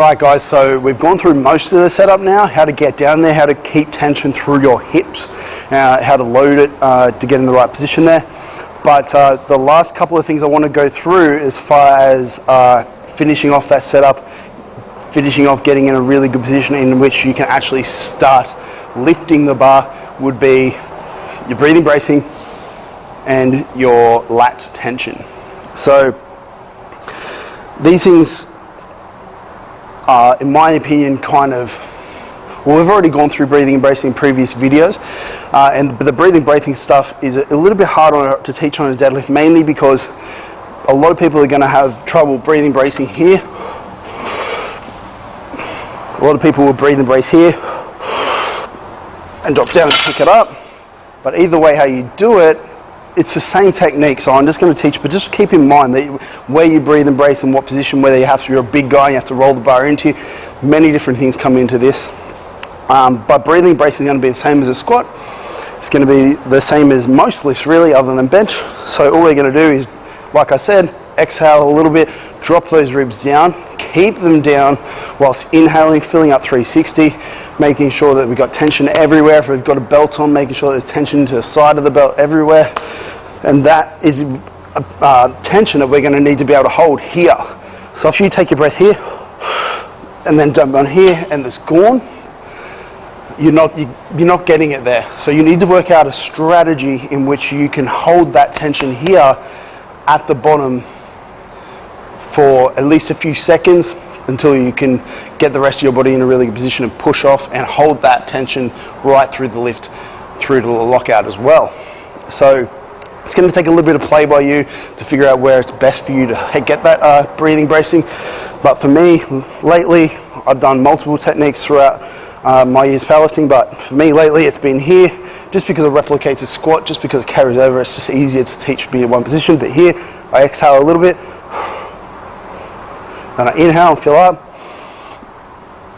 Alright guys, so we've gone through most of the setup now, how to get down there, how to keep tension through your hips, how to load it to get in the right position there. But the last couple of things I want to go through as far as finishing off that setup, finishing off getting in a really good position in which you can actually start lifting the bar would be your breathing bracing and your lat tension. So these things are, in my opinion, kind of, well, we've already gone through breathing and bracing in previous videos, but the breathing bracing stuff is a little bit harder to teach on a deadlift, mainly because a lot of people are going to have trouble breathing bracing here. A lot of people will breathe and brace here and drop down and pick it up, but either way how you do it, it's the same technique. So I'm just going to teach, but just keep in mind that where you breathe and brace and what position, whether you're a big guy, you have to roll the bar into you, many different things come into this. But breathing and bracing is going to be the same as a squat. It's going to be the same as most lifts really, other than bench. So all we're going to do is, like I said, exhale a little bit, drop those ribs down, keep them down whilst inhaling, filling up 360, making sure that we've got tension everywhere. If we've got a belt on, making sure there's tension to the side of the belt everywhere. And that is tension that we're going to need to be able to hold here. So if you take your breath here and then dump on here and it's gone, you're not getting it there. So you need to work out a strategy in which you can hold that tension here at the bottom for at least a few seconds until you can get the rest of your body in a really good position and push off and hold that tension right through the lift, through to the lockout as well. So it's going to take a little bit of play by you to figure out where it's best for you to get that breathing bracing. But for me, lately, I've done multiple techniques throughout my years powerlifting, but for me lately it's been here, just because it replicates a squat, just because it carries over. It's just easier to teach me in one position. But here, I exhale a little bit, and I inhale and fill up,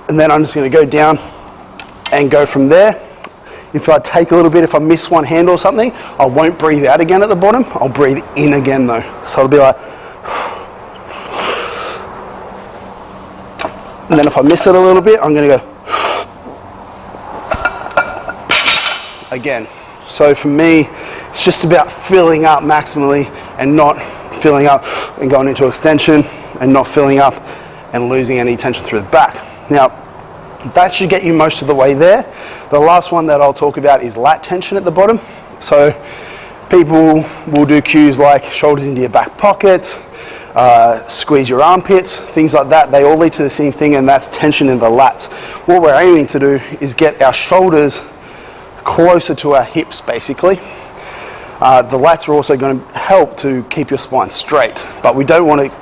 and then I'm just going to go down and go from there. If I take a little bit, if I miss one hand or something, I won't breathe out again at the bottom. I'll breathe in again though. So it'll be like, and then if I miss it a little bit, I'm going to go again. So for me, it's just about filling up maximally and not filling up and going into extension and not filling up and losing any tension through the back. Now, that should get you most of the way there. The last one that I'll talk about is lat tension at the bottom. So people will do cues like shoulders into your back pockets, squeeze your armpits, things like that. They all lead to the same thing, and that's tension in the lats. What we're aiming to do is get our shoulders closer to our hips, basically. The lats are also going to help to keep your spine straight, but we don't want to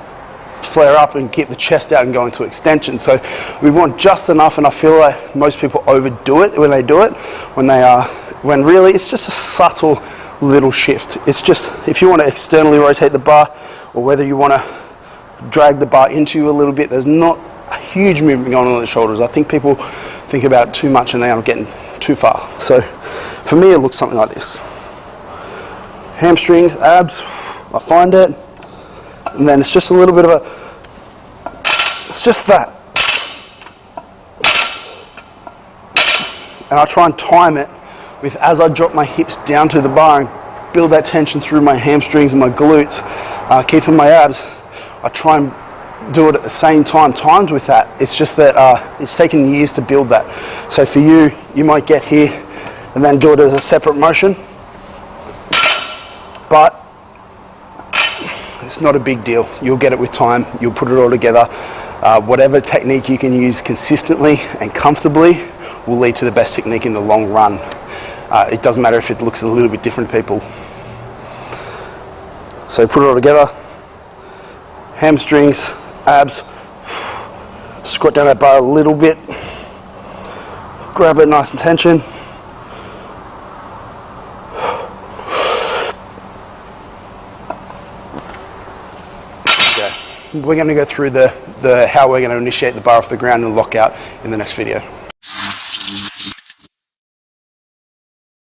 flare up and keep the chest out and go into extension. So we want just enough, and I feel like most people overdo it when they do it, when really it's just a subtle little shift. It's just, if you want to externally rotate the bar, or whether you want to drag the bar into you a little bit, there's not a huge movement going on the shoulders. I think people think about it too much and they are getting too far. So for me, it looks something like this. Hamstrings, abs, I find it, and then it's just a little bit of it's just that. And I try and time it with, as I drop my hips down to the bar and build that tension through my hamstrings and my glutes, keeping my abs, I try and do it at the same time, timed with that. It's just that it's taken years to build that. So for you, you might get here and then do it as a separate motion, but it's not a big deal. You'll get it with time. You'll put it all together. Whatever technique you can use consistently and comfortably will lead to the best technique in the long run. It doesn't matter if it looks a little bit different to people. So put it all together. Hamstrings, abs, squat down that bar a little bit, grab it nice and tension. Okay. We're going to go through the how we're going to initiate the bar off the ground and lockout in the next video.